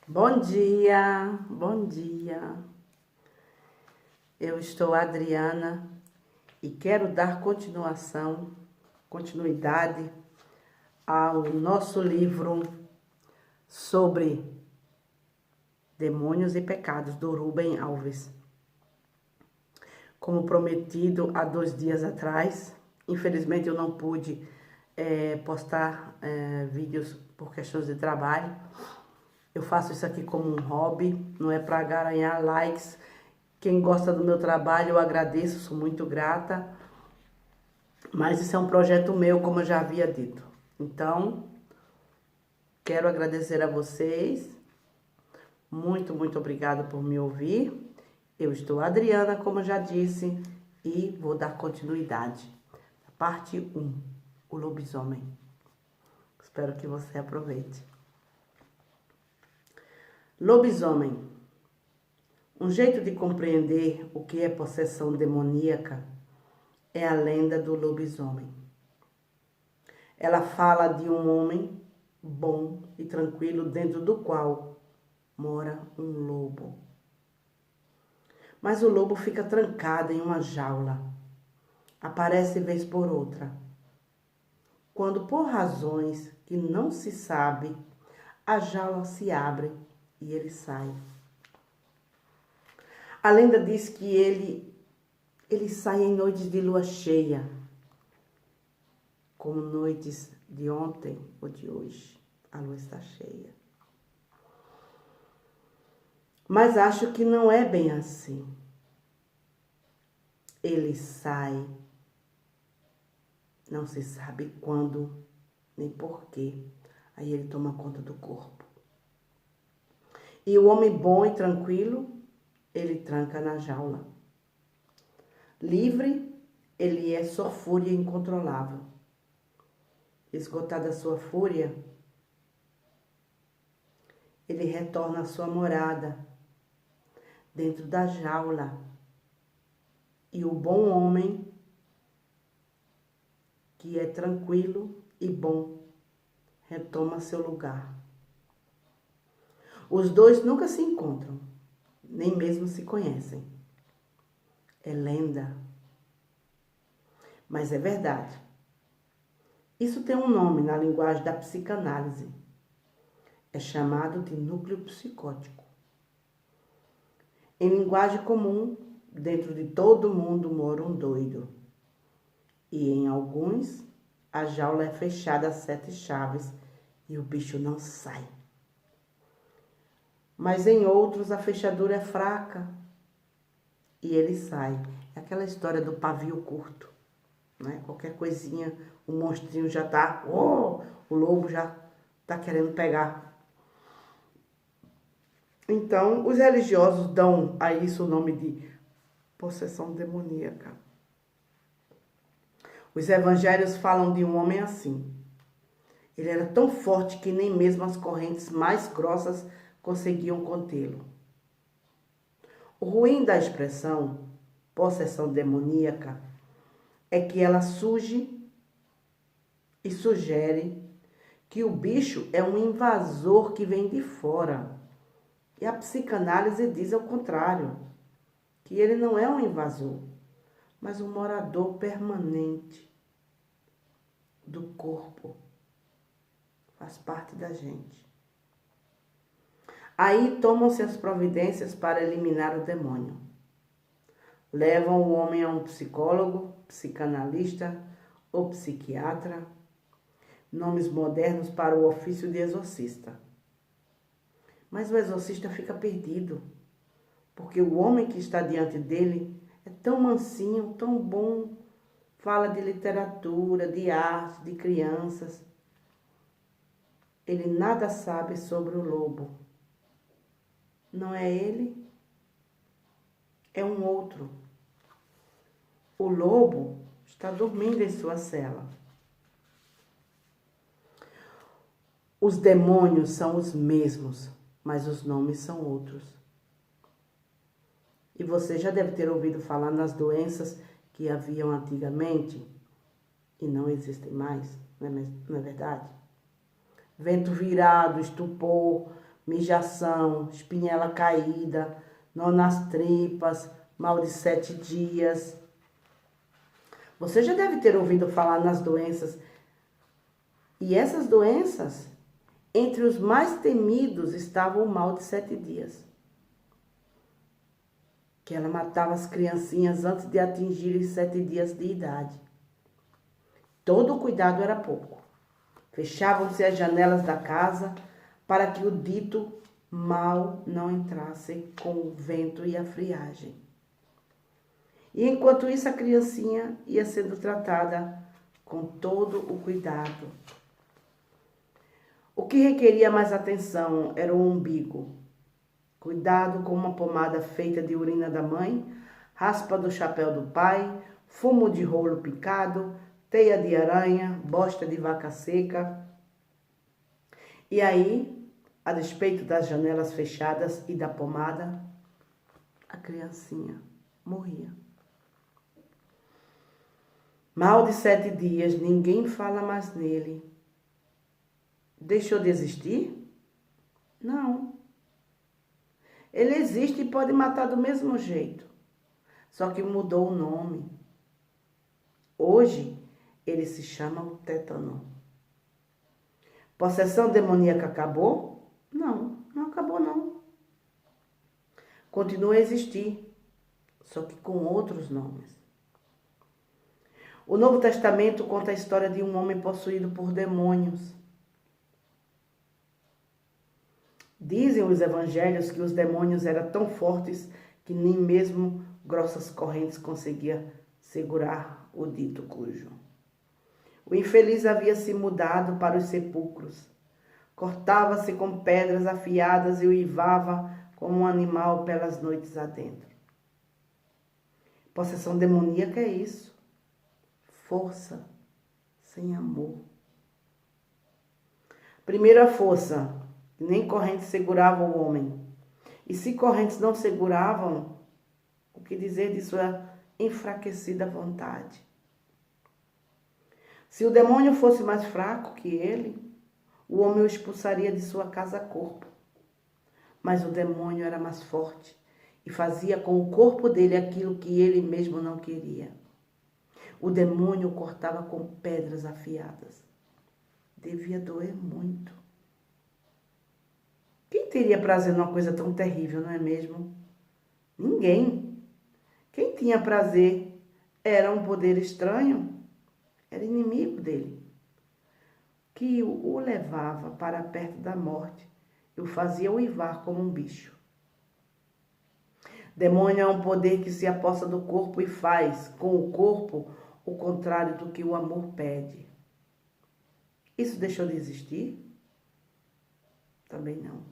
Bom dia, bom dia. Eu estou Adriana e quero dar continuidade ao nosso livro sobre demônios e pecados do Rubem Alves. Como prometido há 2 dias atrás, infelizmente eu não pude postar vídeos por questões de trabalho. Eu faço isso aqui como um hobby, não é para ganhar likes. Quem gosta do meu trabalho, eu agradeço, sou muito grata. Mas isso é um projeto meu, como eu já havia dito. Então, quero agradecer a vocês. Muito, muito obrigada por me ouvir. Eu estou Adriana, como eu já disse, e vou dar continuidade. Parte 1, o lobisomem. Espero que você aproveite. Lobisomem. Um jeito de compreender o que é possessão demoníaca é a lenda do lobisomem. Ela fala de um homem bom e tranquilo dentro do qual mora um lobo. Mas o lobo fica trancado em uma jaula. Aparece vez por outra. Quando, por razões que não se sabe, a jaula se abre e ele sai. A lenda diz que ele sai em noites de lua cheia, como noites de ontem ou de hoje. A lua está cheia. Mas acho que não é bem assim. Ele sai, não se sabe quando nem porquê. Aí ele toma conta do corpo. E o homem bom e tranquilo, ele tranca na jaula. Livre, ele é só fúria incontrolável. Esgotada a sua fúria, ele retorna à sua morada, dentro da jaula. E o bom homem, que é tranquilo e bom, retoma seu lugar. Os dois nunca se encontram, nem mesmo se conhecem. É lenda, mas é verdade. Isso tem um nome na linguagem da psicanálise. É chamado de núcleo psicótico. Em linguagem comum, dentro de todo mundo mora um doido. E em alguns, a jaula é fechada a 7 chaves e o bicho não sai. Mas em outros, a fechadura é fraca e ele sai. É aquela história do pavio curto, né? Qualquer coisinha, o monstrinho já tá, o lobo já tá querendo pegar. Então, os religiosos dão a isso o nome de possessão demoníaca. Os evangelhos falam de um homem assim. Ele era tão forte que nem mesmo as correntes mais grossas conseguiam contê-lo. O ruim da expressão possessão demoníaca é que ela surge e sugere que o bicho é um invasor que vem de fora. E a psicanálise diz ao contrário, que ele não é um invasor, mas um morador permanente do corpo. Faz parte da gente. Aí tomam-se as providências para eliminar o demônio. Levam o homem a um psicólogo, psicanalista ou psiquiatra, nomes modernos para o ofício de exorcista. Mas o exorcista fica perdido, porque o homem que está diante dele é tão mansinho, tão bom, fala de literatura, de arte, de crianças. Ele nada sabe sobre o lobo. Não é ele, é um outro. O lobo está dormindo em sua cela. Os demônios são os mesmos, mas os nomes são outros. E você já deve ter ouvido falar nas doenças que haviam antigamente e não existem mais, não é verdade? Vento virado, estupor, mijação, espinhela caída, nó nas tripas, mal de 7 dias. Você já deve ter ouvido falar nas doenças. E essas doenças, entre os mais temidos, estavam o mal de 7 dias. Que ela matava as criancinhas antes de atingirem 7 dias de idade. Todo o cuidado era pouco. Fechavam-se as janelas da casa para que o dito mal não entrasse com o vento e a friagem. E enquanto isso a criancinha ia sendo tratada com todo o cuidado. O que requeria mais atenção era o umbigo. Cuidado com uma pomada feita de urina da mãe, raspa do chapéu do pai, fumo de rolo picado, teia de aranha, bosta de vaca seca. E aí, a despeito das janelas fechadas e da pomada, a criancinha morria. Mal de 7 dias, ninguém fala mais nele. Deixou de existir? Não. Ele existe e pode matar do mesmo jeito. Só que mudou o nome. Hoje, ele se chama o tétano. Possessão demoníaca acabou? Não, não acabou não. Continua a existir, só que com outros nomes. O Novo Testamento conta a história de um homem possuído por demônios. Dizem os evangelhos que os demônios eram tão fortes que nem mesmo grossas correntes conseguia segurar o dito cujo. O infeliz havia se mudado para os sepulcros. Cortava-se com pedras afiadas e uivava como um animal pelas noites adentro. Possessão demoníaca é isso. Força sem amor. Primeira força, nem correntes seguravam o homem. E se correntes não seguravam, o que dizer de sua enfraquecida vontade? Se o demônio fosse mais fraco que ele, o homem o expulsaria de sua casa-corpo. Mas o demônio era mais forte e fazia com o corpo dele aquilo que ele mesmo não queria. O demônio cortava com pedras afiadas. Devia doer muito. Quem teria prazer numa coisa tão terrível, não é mesmo? Ninguém. Quem tinha prazer era um poder estranho. Era inimigo dele, que o levava para perto da morte e o fazia uivar como um bicho. Demônio é um poder que se apossa do corpo e faz com o corpo o contrário do que o amor pede. Isso deixou de existir? Também não.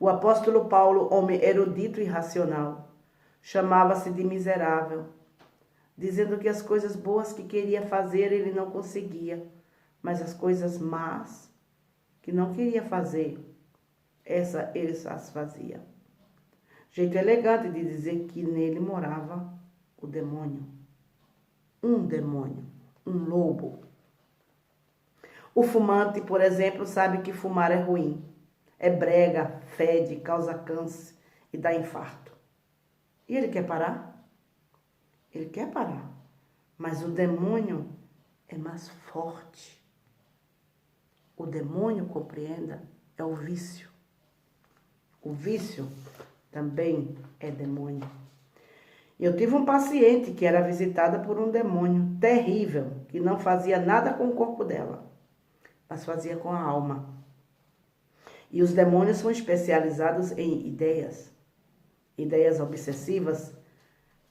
O apóstolo Paulo, homem erudito e racional, chamava-se de miserável, dizendo que as coisas boas que queria fazer ele não conseguia, mas as coisas más que não queria fazer, essa ele as fazia. Jeito elegante de dizer que nele morava o demônio, um lobo. O fumante, por exemplo, sabe que fumar é ruim, é brega, fede, causa câncer e dá infarto. E ele quer parar? Ele quer parar, mas o demônio é mais forte. O demônio, compreenda, é o vício. O vício também é demônio. Eu tive um paciente que era visitada por um demônio terrível, que não fazia nada com o corpo dela, mas fazia com a alma. E os demônios são especializados em ideias obsessivas,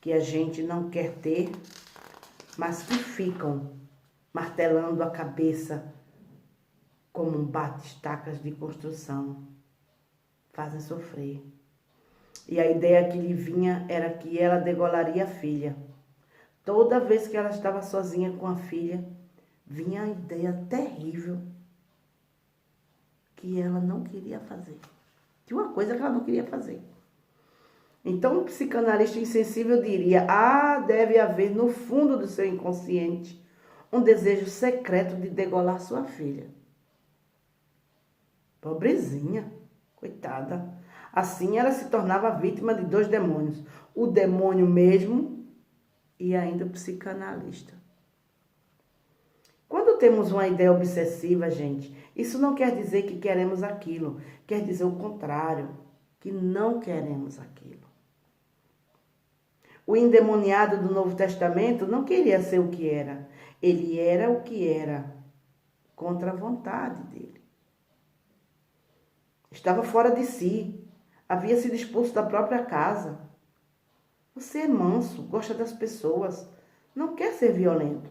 que a gente não quer ter, mas que ficam martelando a cabeça como um bate-estacas de construção. Fazem sofrer. E a ideia que lhe vinha era que ela degolaria a filha. Toda vez que ela estava sozinha com a filha, vinha a ideia terrível que ela não queria fazer. De uma coisa que ela não queria fazer. Então, um psicanalista insensível diria: deve haver no fundo do seu inconsciente um desejo secreto de degolar sua filha. Pobrezinha, Coitada. Assim ela se tornava vítima de 2 demônios. O demônio mesmo e ainda o psicanalista. Quando temos uma ideia obsessiva, gente, isso não quer dizer que queremos aquilo. Quer dizer o contrário, que não queremos aquilo. O endemoniado do Novo Testamento não queria ser o que era. Ele era o que era, contra a vontade dele. Estava fora de si. Havia sido expulso da própria casa. Você é manso, gosta das pessoas, não quer ser violento.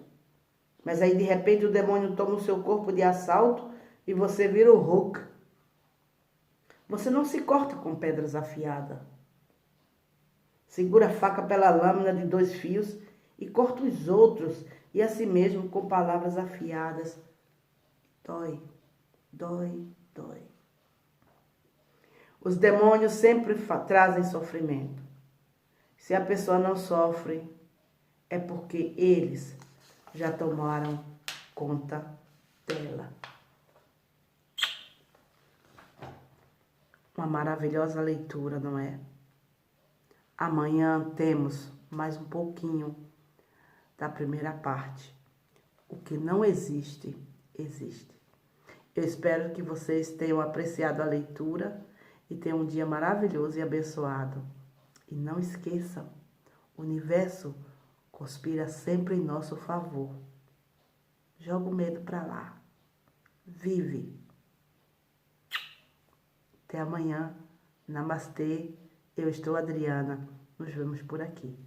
Mas aí, de repente, o demônio toma o seu corpo de assalto e você vira o Hulk. Você não se corta com pedras afiadas. Segura a faca pela lâmina de 2 fios e corta os outros e a si mesmo com palavras afiadas. Dói, dói, dói. Os demônios sempre trazem sofrimento. Se a pessoa não sofre, é porque eles já tomaram conta dela. Uma maravilhosa leitura, não é? Amanhã temos mais um pouquinho da primeira parte. O que não existe, existe. Eu espero que vocês tenham apreciado a leitura e tenham um dia maravilhoso e abençoado. E não esqueçam, o universo conspira sempre em nosso favor. Joga o medo pra lá. Vive. Até amanhã. Namastê. Eu estou Adriana. Nos vemos por aqui.